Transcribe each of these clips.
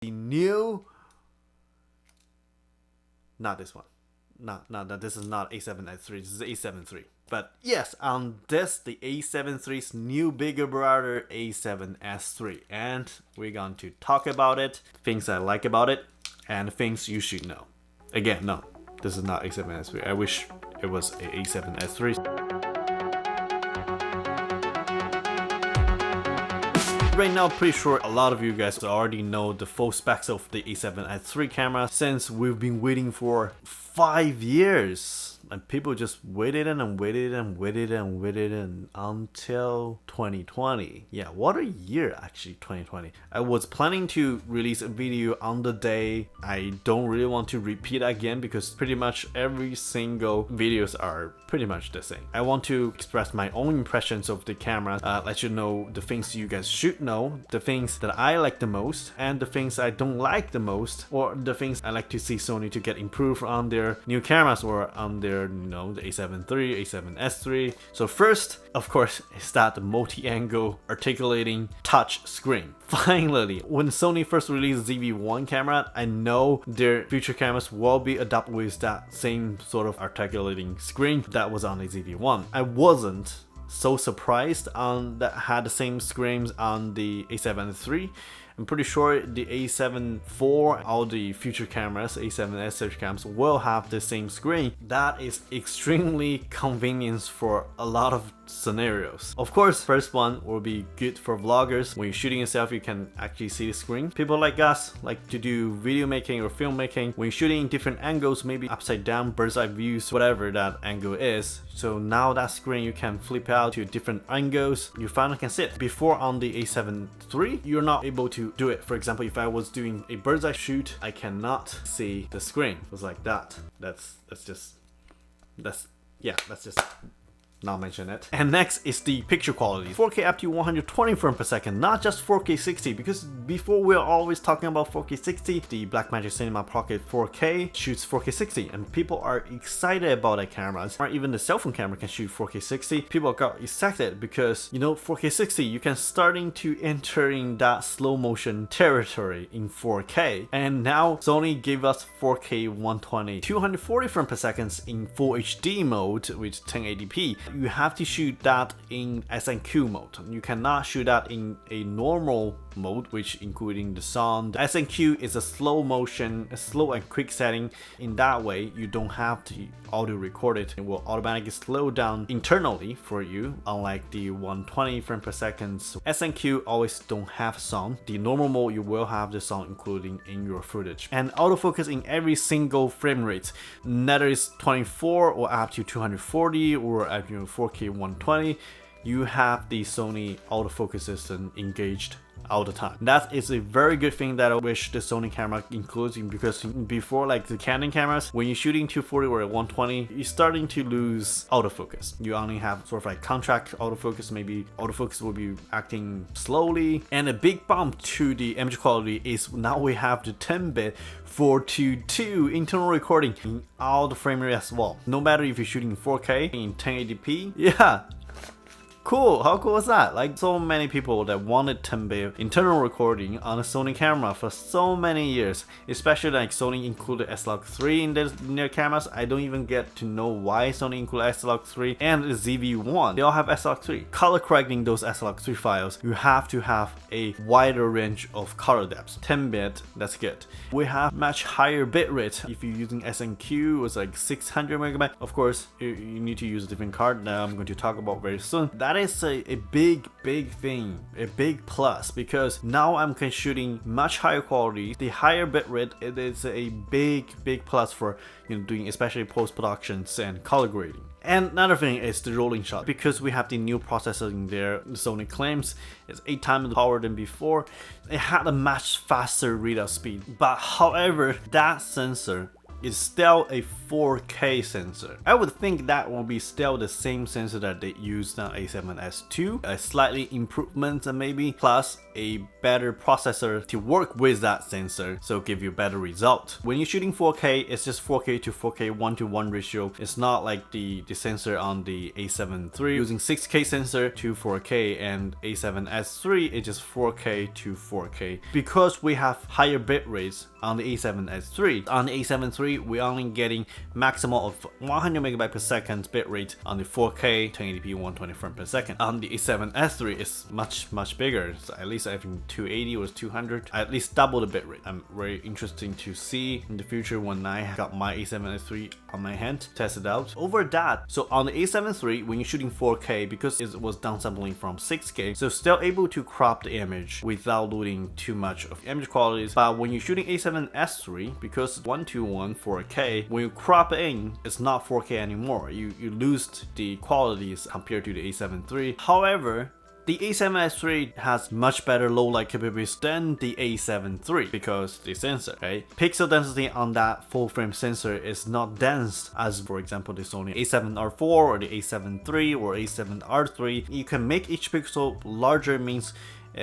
The new, not this one. No, this is not A7S III, this is A7 III. But yes, on this, the A7 III's new bigger brother, A7S III. And we're going to talk about it, things I like about it, and things you should know. Again, no, this is not A7S III. I wish it was a A7S III. Right now, pretty sure a lot of you guys already know the full specs of the A7S III camera since we've been waiting for 5 years. And people just waited and waited and waited and waited until 2020. Yeah, what a year actually, 2020. I was planning to release a video on the day. I don't really want to repeat again because pretty much every single videos are pretty much the same. I want to express my own impressions of the camera, let you know the things you guys should know, the things that I like the most, and the things I don't like the most, or the things I like to see Sony to get improved on their new cameras or on their, the A7 III, A7S III. So first, of course, is that multi-angle articulating touch screen. Finally, when Sony first released ZV-1 camera, I know their future cameras will be adapted with that same sort of articulating screen that was on the ZV-1. I wasn't so surprised on that had the same screens on the A7 III. I'm pretty sure the A7 IV, all the future cameras, A7S III cameras will have the same screen. That is extremely convenient for a lot of scenarios. Of course, first one will be good for vloggers. When you're shooting yourself, you can actually see the screen. People like us like to do video making or filmmaking. When you're shooting in different angles, maybe upside down, bird's eye views, whatever that angle is. So now that screen you can flip out to different angles. You finally can see it. Before on the A7 III, you're not able to do it. For example, if I was doing a bird's eye shoot, I cannot see the screen. It was like that. Let's just not mention it. And next is the picture quality. 4K up to 120 frames per second, not just 4K 60, because before we were always talking about 4K 60, the Blackmagic Cinema Pocket 4K shoots 4K 60, and people are excited about that cameras. Or even the cell phone camera can shoot 4K 60. People got excited because, 4K 60, you can starting to enter in that slow motion territory in 4K. And now Sony gave us 4K 120, 240 frames per second in Full HD mode with 1080p. You have to shoot that in SNQ mode. You cannot shoot that in a normal mode, which including the sound. SNQ is a slow motion, a slow and quick setting. In that way, you don't have to audio record it. It will automatically slow down internally for you, unlike the 120 frames per second. SNQ always don't have sound. The normal mode, you will have the sound including in your footage. And autofocus in every single frame rate, whether it's 24 or up to 240 or up to 4K 120, you have the Sony autofocus system engaged all the time. That is a very good thing that I wish the Sony camera includes in, because before, like the Canon cameras, when you're shooting 240 or 120, you're starting to lose autofocus. You only have sort of like contract autofocus, maybe autofocus will be acting slowly. And a big bump to the image quality is now we have the 10-bit 422 internal recording in all the frame rate as well. No matter if you're shooting 4K in 1080p, yeah. Cool, how cool is that? Like, so many people that wanted 10-bit internal recording on a Sony camera for so many years, especially like Sony included S-Log3 in their cameras. I don't even get to know why Sony included S-Log3 and the ZV-1. They all have S-Log3. Color correcting those S-Log3 files, you have to have a wider range of color depths. 10-bit, that's good. We have much higher bitrate. If you're using SNQ, it's like 600 megabytes. Of course, you need to use a different card that I'm going to talk about very soon. That is a big thing, a big plus, because now I'm shooting much higher quality. The higher bitrate, it is a big plus for doing especially post-productions and color grading. And another thing is the rolling shot. Because we have the new processor in there, Sony claims it's 8 times the power than before. It had a much faster readout speed, but however, that sensor is still a 4K sensor. I would think that will be still the same sensor that they used on A7S II, a slightly improvement maybe. Plus, a better processor to work with that sensor, so give you better result. When you're shooting 4K, it's just 4K to 4K 1:1 ratio. It's not like the sensor on the A7 III using 6K sensor to 4K, and A7S III is just 4K to 4K. Because we have higher bit rates on the A7S III. On the A7 III, we're only getting maximum of 100 megabyte per second bit rate on the 4K 1080p 120 frames per second. On the A7S III, it's much bigger. So at least I think 280 or 200, at least double the bit rate. I'm very interesting to see in the future when I got my A7S III on my hand, test it out. Over that, so on the A7 III, when you're shooting 4K, because it was downsampling from 6K, so still able to crop the image without losing too much of image qualities. But when you're shooting A7S III, because 1:1 4K, when you crop in, it's not 4K anymore. You lose the qualities compared to the A7 III. However, the A7S III has much better low light capabilities than the A7 III because the sensor, okay? Pixel density on that full frame sensor is not dense as, for example, the Sony A7R4 or the A7 III or A7R III. You can make each pixel larger, means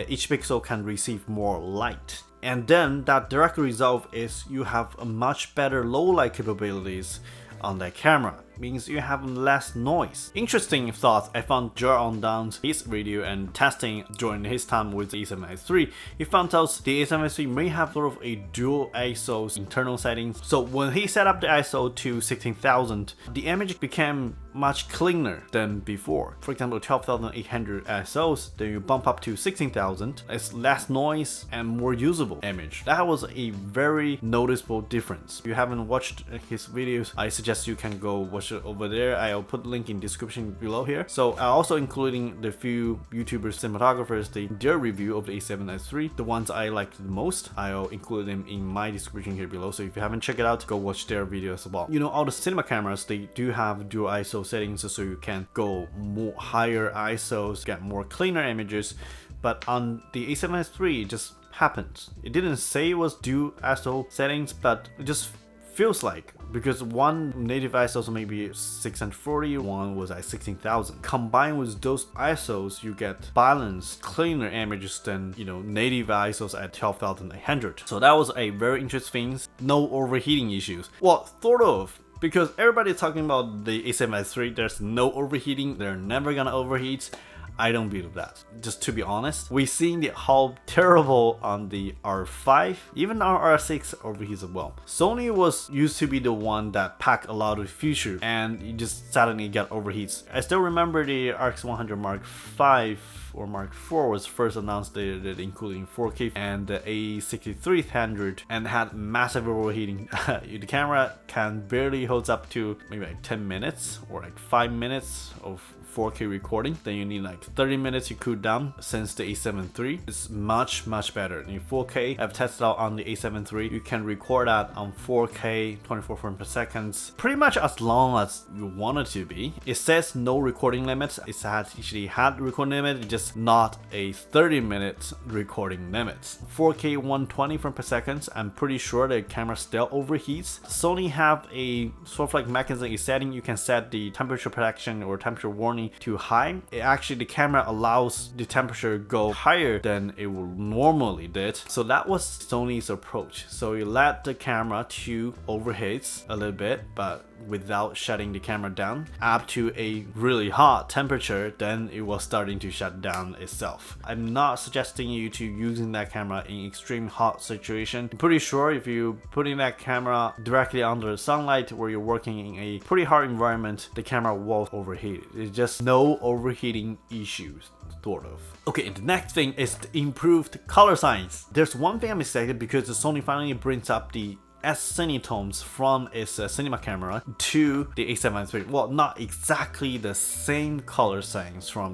each pixel can receive more light. And then that direct result is you have a much better low light capabilities on that camera, means you have less noise. Interesting thoughts I found Untitled his video and testing during his time with the A7S III. He found out the A7S III may have sort of a dual ISO internal settings. So when he set up the ISO to 16,000, the image became much cleaner than before. For example, 12,800 ISOs, then you bump up to 16,000, it's less noise and more usable image. That was a very noticeable difference. If you haven't watched his videos, I suggest you can go watch it over there. I'll put the link in description below here. So I also including the few YouTubers, cinematographers, their review of the A7S III, the ones I liked the most. I'll include them in my description here below. So if you haven't checked it out, go watch their videos as well. You know, all the cinema cameras, they do have dual ISO settings, so you can go more higher ISOs, get more cleaner images. But on the A7S III, it just happened. It didn't say it was dual ISO settings, but it just feels like, because one native ISOs maybe 640, one was at 16,000. Combined with those ISOs, you get balanced, cleaner images than, you know, native ISOs at 12,800. So that was a very interesting thing. No overheating issues. Well, sort of. Because everybody's talking about the A7S III, there's no overheating, they're never gonna overheat. I don't believe that. Just to be honest, we've seen how terrible on the R5, even our R6 overheats as well. Sony was used to be the one that packed a lot of features and you just suddenly get overheats. I still remember the RX100 Mark V or Mark IV was first announced, including 4K, and the A6300, and had massive overheating. The camera can barely hold up to maybe like 10 minutes or like 5 minutes of 4K recording. Then you need like 30 minutes to cool down. Since the A7 III is much better. In 4K, I've tested out on the A7 III, you can record that on 4K 24 frames per second pretty much as long as you want it to be. It says no recording limit. It actually had recording limit, it's just not a 30-minute recording limit. 4K 120 frames per second, I'm pretty sure the camera still overheats. Sony have a sort of like mechanism, a setting you can set the temperature protection or temperature warning too high. The camera allows the temperature go higher than it would normally did. So that was Sony's approach. So you let the camera to overheat a little bit, but without shutting the camera down up to a really hot temperature, then it was starting to shut down itself. I'm not suggesting you to using that camera in extreme hot situation. I'm pretty sure if you putting that camera directly under the sunlight where you're working in a pretty hot environment, the camera will overheat. It's just no overheating issues, sort of. Okay, and the next thing is the improved color science. There's one thing I'm excited because the Sony finally brings up the SONY tones from its cinema camera to the A7S III. Well, not exactly the same color science from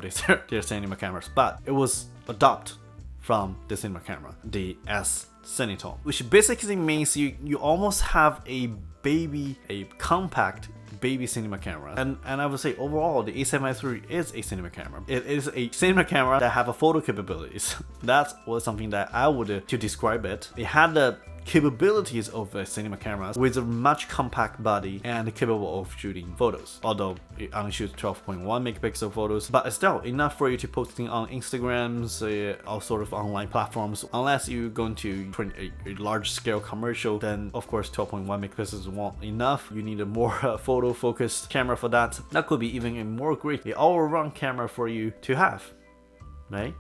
their cinema cameras, but it was adopted from the cinema camera, the SONY tone, which basically means you almost have a compact baby cinema camera. And I would say overall the A7S III is a cinema camera. It is a cinema camera that have a photo capabilities. That was something that I would to describe it. It had the capabilities of a cinema camera with a much compact body and capable of shooting photos. Although it only shoots 12.1 megapixel photos, but still enough for you to posting on Instagrams, all sort of online platforms. Unless you're going to print a large scale commercial, then of course 12.1 megapixels won't enough. You need a more photo focused camera for that. That could be even a more great, all-around camera for you to have, right?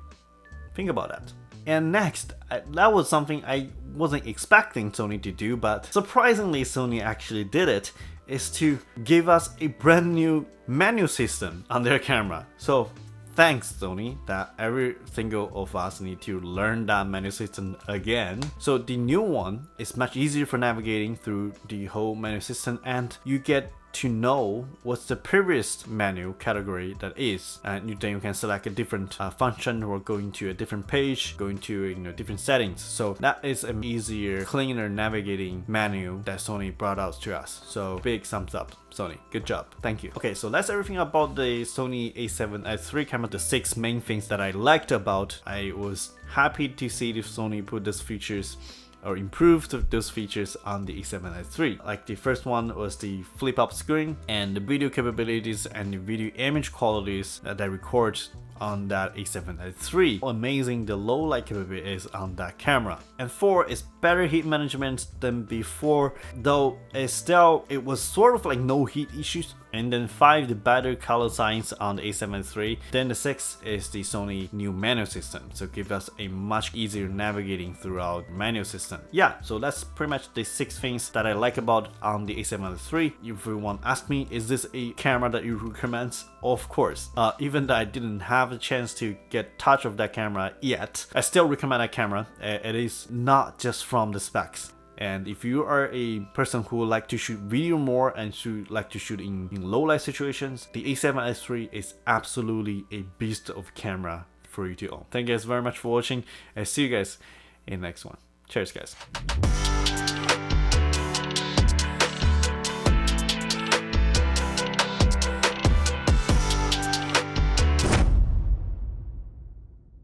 Think about that. And next, that was something I wasn't expecting Sony to do, but surprisingly Sony actually did it, is to give us a brand new menu system on their camera. So thanks Sony, that every single of us need to learn that menu system again. So the new one is much easier for navigating through the whole menu system, and you get to know what's the previous menu category that is, and then you can select a different function or going to a different page, going to different settings. So that is an easier, cleaner navigating menu that Sony brought out to us. So big thumbs up, Sony, good job, thank you. Okay, so that's everything about the Sony A7S III camera. The 6 main things that I liked about. I was happy to see if Sony put these features or improved those features on the A7S III. Like the first one was the flip up screen and the video capabilities and the video image qualities that I record on that A7S III. How amazing the low light capability is on that camera. And 4 is better heat management than before, though it was sort of like no heat issues. And then 5, the better color science on the A7S III. Then the 6 is the Sony new menu system, so give us a much easier navigating throughout menu system. Yeah, so that's pretty much the 6 things that I like about on the A7S III. If everyone asks me, is this a camera that you recommend? Of course. Even though I didn't have a chance to get touch of that camera yet, I still recommend that camera. It is not just from the specs. And if you are a person who would like to shoot video more and like to shoot in low light situations, the A7S III is absolutely a beast of camera for you to own. Thank you guys very much for watching, and see you guys in the next one. Cheers guys.